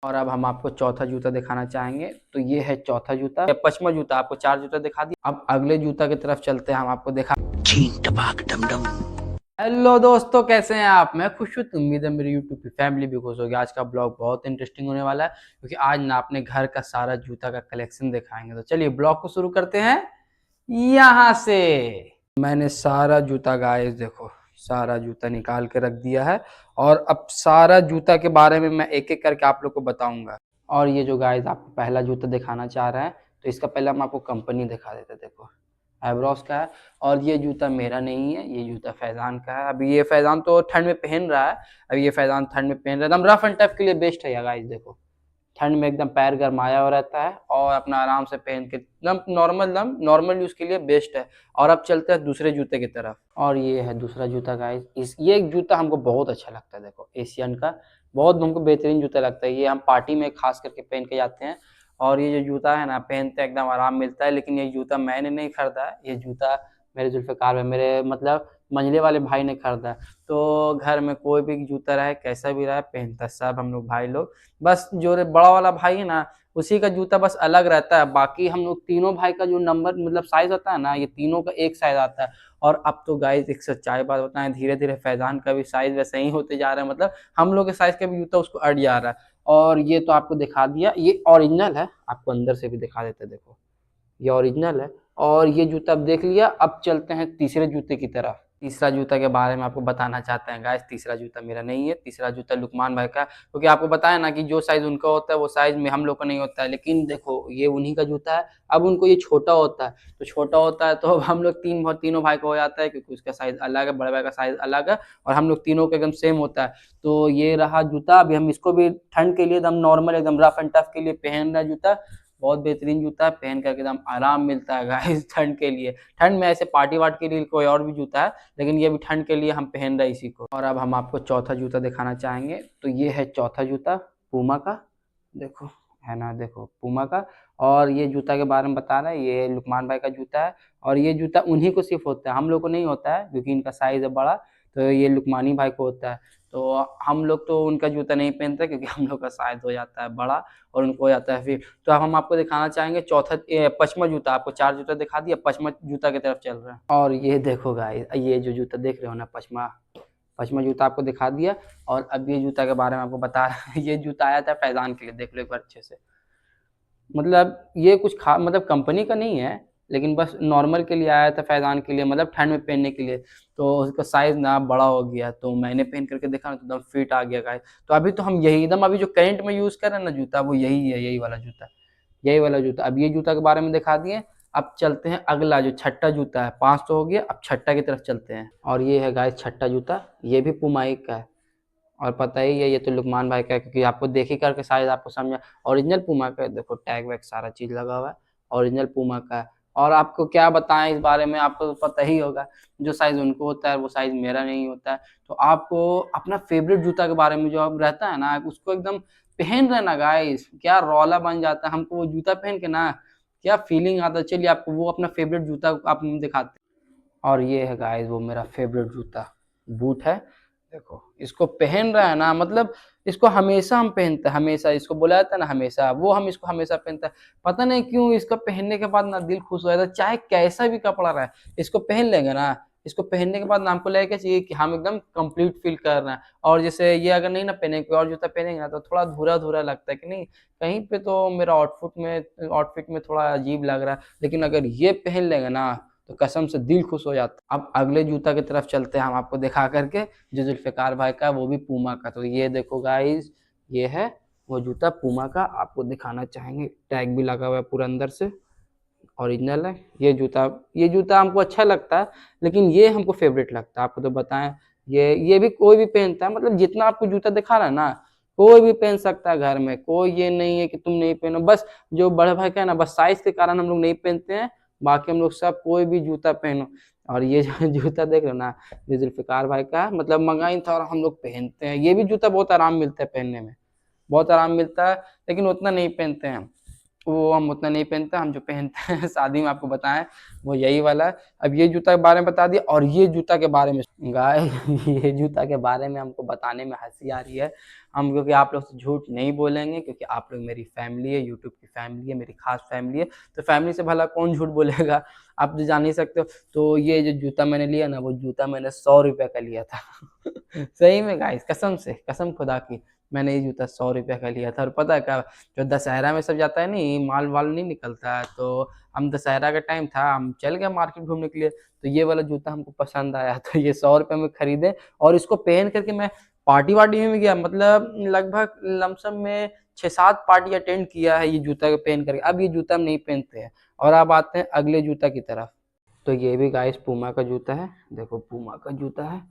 और अब हम आपको चौथा जूता दिखाना चाहेंगे। तो ये है चौथा जूता, पचमा जूता। आपको 4 जूता दिखा दिया, अब अगले जूता की तरफ चलते हैं। हम आपको दिखा हेलो दोस्तों, कैसे हैं आप? मैं खुश हूँ, उम्मीद है मेरी यूट्यूब की फैमिली भी खुश होगी। आज का ब्लॉग बहुत इंटरेस्टिंग होने वाला है, क्योंकि आज ना अपने घर का सारा जूता का कलेक्शन दिखाएंगे। तो चलिए ब्लॉग को शुरू करते हैं यहाँ से। मैंने सारा जूता, गाइस देखो, सारा जूता निकाल के रख दिया है, और अब सारा जूता के बारे में मैं एक एक करके आप लोग को बताऊंगा। और ये जो गाइस आपको पहला जूता दिखाना चाह रहे हैं, तो इसका पहले हम आपको कंपनी दिखा देते हैं। देखो, एब्रॉस का है, और ये जूता मेरा नहीं है, ये जूता फैजान का है। अभी ये फैजान तो ठंड में पहन रहा है, अभी ये फैजान ठंड में पहन रहा है, एकदम रफ एंड टफ के लिए बेस्ट है। गाइस देखो, ठंड में एकदम पैर गरमाया हुआ रहता है, और अपना आराम से पहन के एकदम नॉर्मल यूज के लिए बेस्ट है। और अब चलते हैं दूसरे जूते की तरफ, और ये है दूसरा जूता गाइस। ये जूता हमको बहुत अच्छा लगता है। देखो, एशियन का बहुत हमको बेहतरीन जूता लगता है। ये हम पार्टी में खास करके पहन के जाते हैं, और ये जो जूता है ना, पहनते एकदम आराम मिलता है। लेकिन ये जूता मैंने नहीं खरीदा है, ये जूता मेरे जुल्फ़िकार में, मेरे मतलब मंझले वाले भाई ने खरीदा है। तो घर में कोई भी जूता रहे, कैसा भी रहे, पहनता सब हम लोग भाई लोग। बस जो बड़ा वाला भाई है ना, उसी का जूता बस अलग रहता है। बाकी हम लोग तीनों भाई का जो नंबर मतलब साइज होता है ना, ये तीनों का एक साइज आता है। और अब तो गाइस एक सच्चाई बात बताएं, धीरे धीरे फैजान का भी साइज वैसे ही होते जा रहा है, मतलब हम लोग के साइज का भी जूता उसको अड़ जा रहा है। और ये तो आपको दिखा दिया, ये ओरिजिनल है, आपको अंदर से भी दिखा देते हैं। देखो, ये ओरिजिनल है, और ये जूता अब देख लिया। अब चलते हैं तीसरे जूते की तरफ। तीसरा जूता के बारे में आपको बताना चाहते हैं गाइस, तीसरा जूता मेरा नहीं है, तीसरा जूता लुकमान भाई का है। क्योंकि आपको बताया ना कि जो साइज उनका होता है वो साइज में हम लोग का नहीं होता है। लेकिन देखो, ये उन्हीं का जूता है, अब उनको ये छोटा होता है, तो छोटा होता है तो अब हम लोग तीनों भाई को हो जाता है, क्योंकि उसका साइज अलग है, बड़े भाई का साइज अलग है, और हम लोग तीनों का एकदम सेम होता है। तो ये रहा जूता। अभी हम इसको भी ठंड के लिए एकदम नॉर्मल, एकदम रफ एंड टफ के लिए पहन रहे जूता। बहुत बेहतरीन जूता है, पहन करके एकदम आराम मिलता है गाइस ठंड के लिए। ठंड में ऐसे पार्टी वार्टी के लिए कोई और भी जूता है, लेकिन ये भी ठंड के लिए हम पहन रहे इसी को। और अब हम आपको चौथा जूता दिखाना चाहेंगे। तो ये है चौथा जूता, पूमा का। देखो, है ना, देखो पूमा का। और ये जूता के बारे में बता रहे हैं, ये लुकमान भाई का जूता है, और ये जूता उन्हीं को सिर्फ होता है, हम लोग को नहीं होता है, क्योंकि इनका साइज है बड़ा। तो ये लुकमानी भाई को होता है। तो हम लोग तो उनका जूता नहीं पहनते, क्योंकि हम लोग का साइज हो जाता है बड़ा, और उनको हो जाता है फिर। तो अब हम आपको दिखाना चाहेंगे चौथा पचमा जूता। आपको 4 जूता दिखा दिया, पचमा जूता की तरफ चल रहे हैं। और ये देखो गाइस, ये जो जूता देख रहे हो ना, पचमा पचमा जूता आपको दिखा दिया। और अब ये जूता के बारे में आपको बता रहा है। ये जूता आया था फैजान के लिए, देख लो एक बार अच्छे से। मतलब ये कुछ मतलब कंपनी का नहीं है, लेकिन बस नॉर्मल के लिए आया था, फैजान के लिए, मतलब ठंड में पहनने के लिए। तो उसका साइज ना बड़ा हो गया, तो मैंने पहन करके देखा ना, तो एकदम फिट आ गया गाइस। तो अभी तो हम यही एकदम, अभी जो करंट में यूज कर रहे हैं ना जूता, वो यही है, यही वाला जूता, यही वाला जूता। अब ये जूता के बारे में दिखा दिए। अब चलते हैं अगला, जो छठा जूता है। 5 तो हो गया, अब छठा की तरफ चलते हैं। और ये है गाइस छठा जूता, ये भी पुमाई का है। और पता ही है, ये तो लुकमान भाई का है, क्योंकि आपको देख ही करके शायद आपको समझा। ओरिजिनल पूमा का है, देखो टैग वैग सारा चीज लगा हुआ है, ओरिजिनल पूमा का है। और आपको क्या बताएं इस बारे में, आपको तो पता ही होगा, जो साइज उनको होता है वो साइज मेरा नहीं होता है। तो आपको अपना फेवरेट जूता के बारे में जो अब रहता है ना, उसको एकदम पहन रहे ना गाइस, क्या रौला बन जाता है हमको वो जूता पहन के ना, क्या फीलिंग आता है। चलिए आपको वो अपना फेवरेट जूता आप दिखाते हैं। और ये है गाइस वो मेरा फेवरेट जूता, बूट है। देखो, इसको पहन रहा है ना, मतलब इसको हमेशा हम पहनते हैं, हमेशा इसको बोला जाता है ना हमेशा, वो हम इसको हमेशा पहनते हैं। पता नहीं क्यों इसको पहनने के बाद ना दिल खुश हो जाता है, चाहे कैसा भी कपड़ा रहे, इसको पहन लेंगे ना, इसको पहनने के बाद ना हमको लगेगा चाहिए कि हम एकदम कंप्लीट फील कर रहे हैं। और जैसे ये अगर नहीं ना पहने, कोई और जूता पहनेंगे ना, तो थोड़ा धुरा धुरा लगता है कि नहीं, कहीं पे तो मेरा आउटफिट में थोड़ा अजीब लग रहा है। लेकिन अगर ये पहन लेंगे ना, तो कसम से दिल खुश हो जाता है। अब अगले जूता की तरफ चलते हैं हम आपको दिखा करके, जो जुल्फ़िकार भाई का, वो भी पूमा का। तो ये देखो गाइस, ये है वो जूता पूमा का, आपको दिखाना चाहेंगे, टैग भी लगा हुआ है पूरा अंदर से, ओरिजिनल है। ये जूता हमको अच्छा लगता है, लेकिन ये हमको फेवरेट लगता है। आपको तो बताएं, ये भी कोई भी पहनता है, मतलब जितना आपको जूता दिखा रहा है ना, कोई भी पहन सकता है घर में, कोई ये नहीं है कि तुम नहीं पहनो। बस जो बड़े भाई का है ना, बस साइज के कारण हम लोग नहीं पहनते हैं, बाकी हम लोग सब कोई भी जूता पहनो। और ये जो जूता देख रहे हो ना, ये जुल्फ़िकार भाई का है, मतलब मंगाई था और हम लोग पहनते हैं। ये भी जूता बहुत आराम मिलता है पहनने में, बहुत आराम मिलता है, लेकिन उतना नहीं पहनते हैं। वो हम उतना नहीं पहनते, हम जो पहनते हैं शादी में आपको बताएं वो यही वाला है। अब ये जूता के बारे में बता दिया, और ये जूता के बारे में गाइस ये जूता के बारे में हमको बताने में हंसी आ रही है हम, क्योंकि आप लोग से झूठ नहीं बोलेंगे, क्योंकि आप लोग मेरी फैमिली है, यूट्यूब की फैमिली है, मेरी खास फैमिली है, तो फैमिली से भला कौन झूठ बोलेगा, आप तो जान ही सकते हो। तो ये जो जूता मैंने लिया ना, वो जूता मैंने 100 रुपये का लिया था सही में गाइस, कसम से, कसम खुदा की, मैंने ये जूता 100 रुपये का लिया था। और पता है क्या, जो दशहरा में सब जाता है नहीं, माल वाल नहीं निकलता है, तो हम दशहरा का टाइम था, हम चल गए मार्केट घूमने के लिए, तो ये वाला जूता हमको पसंद आया, तो ये 100 रुपये में खरीदे, और इसको पहन करके मैं पार्टी वार्टी में भी गया, मतलब लगभग लमसम में 6-7 पार्टी अटेंड किया है ये जूता पहन करके। अब ये जूता हम नहीं पहनते हैं। और अब आते हैं अगले जूता की तरफ। तो ये भी गाइस पूमा का जूता है, देखो पूमा का जूता है,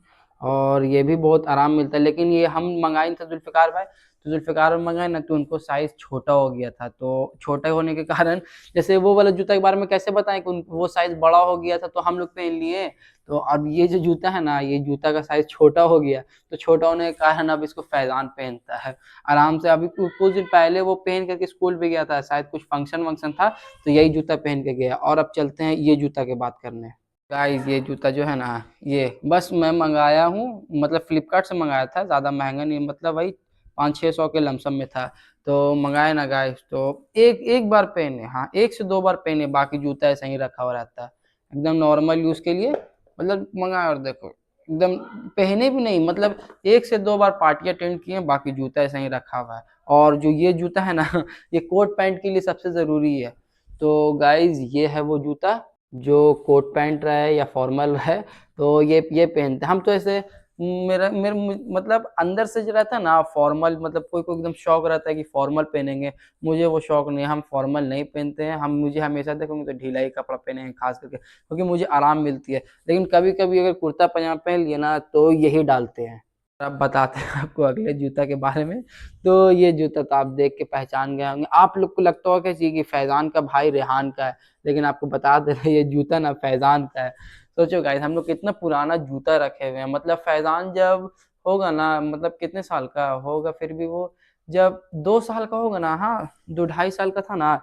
और ये भी बहुत आराम मिलता है, लेकिन ये हम मंगाए थे जुल्फ़िकार भाई, तो जुल्फ़िकार में मंगाए ना, तो उनको साइज़ छोटा हो गया था, तो छोटा होने के कारण, जैसे वो वाला जूता के बारे में कैसे बताएं कि वो साइज़ बड़ा हो गया था तो हम लोग पहन लिए, तो अब ये जो जूता है ना, ये जूता का साइज़ छोटा हो गया, तो छोटा होने के कारण अब इसको फैज़ान पहनता है आराम से। अभी कुछ दिन पहले वो पहन करके स्कूल भी गया था, शायद कुछ फंक्शन वंक्शन था, तो यही जूता पहन के गया। और अब चलते हैं ये जूता की बात करने। गाइस ये जूता जो है ना, ये बस मैं मंगाया हूँ, मतलब फ्लिपकार्ट से मंगाया था, ज़्यादा महंगा नहीं, मतलब वही 500-600 के लमसम में था, तो मंगाए ना गाइस, तो एक एक बार पहने, हाँ 1 से 2 बार पहने, बाकी जूता ऐसे ही रखा हुआ रहता है एकदम नॉर्मल यूज़ के लिए, मतलब मंगाया और देखो एकदम पहने भी नहीं, मतलब 1 से 2 बार पार्टी अटेंड किए, बाकी जूता ऐसे ही रखा हुआ है। और जो ये जूता है ना ये कोट पैंट के लिए सबसे ज़रूरी है। तो गाइस ये है वो जूता जो कोट पैंट रहे या फॉर्मल है, तो ये पहनते हैं हम। तो ऐसे मेरा मेरा मतलब अंदर से जो रहता है ना फॉर्मल, मतलब कोई को एकदम शौक रहता है कि फॉर्मल पहनेंगे, मुझे वो शौक नहीं है, हम फॉर्मल नहीं पहनते हैं। हम मुझे हमेशा देखोगे तो ढीला ही कपड़ा पहनेंगे खास करके, क्योंकि मुझे आराम मिलती है। लेकिन कभी कभी अगर कुर्ता पजामा पहन लिया ना, तो यही डालते हैं। अब बताते हैं आपको अगले जूता के बारे में। तो ये जूता तो आप देख के पहचान गए होंगे, आप लोग को लगता होगा कि फैज़ान का भाई रेहान का है, लेकिन आपको बता दे रहे ये जूता ना फैज़ान का है। सोचो गाइस हम लोग कितना पुराना जूता रखे हुए हैं, मतलब फैज़ान जब होगा ना, मतलब कितने साल का होगा, फिर भी वो जब 2 साल का होगा ना, हाँ 2 ढाई साल का था ना,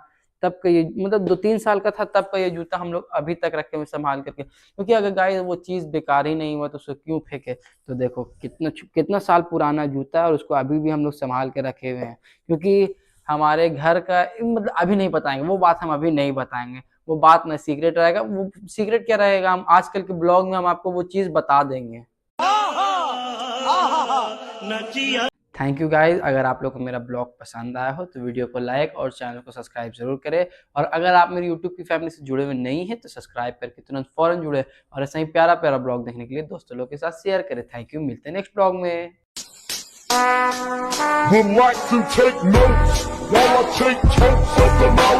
तब का ये, मतलब 2-3 साल का था तब का ये जूता हम लोग अभी तक रखे हुए संभाल करके, क्योंकि अगर गाइस वो चीज़ बेकार ही नहीं हुआ तो उसे क्यों फेंके। तो देखो कितना साल पुराना जूता है, और उसको अभी भी हम लोग संभाल के रखे हुए हैं, क्योंकि हमारे घर का, मतलब अभी नहीं बताएंगे वो बात, हम अभी नहीं बताएंगे वो बात, ना सीक्रेट रहेगा। वो सीक्रेट क्या रहेगा, हम आजकल के ब्लॉग में हम आपको वो चीज़ बता देंगे। थैंक यू गाइस, अगर आप लोग को मेरा ब्लॉग पसंद आया हो तो वीडियो को लाइक और चैनल को सब्सक्राइब जरूर करें। और अगर आप मेरी यूट्यूब की फैमिली से जुड़े हुए नहीं हैं तो सब्सक्राइब करके तुरंत फौरन जुड़े, और ऐसा ही प्यारा प्यारा ब्लॉग देखने के लिए दोस्तों लोग के साथ शेयर करें। थैंक यू, मिलते हैं नेक्स्ट ब्लॉग में। Would like to take notes while I take totes of the knowledge.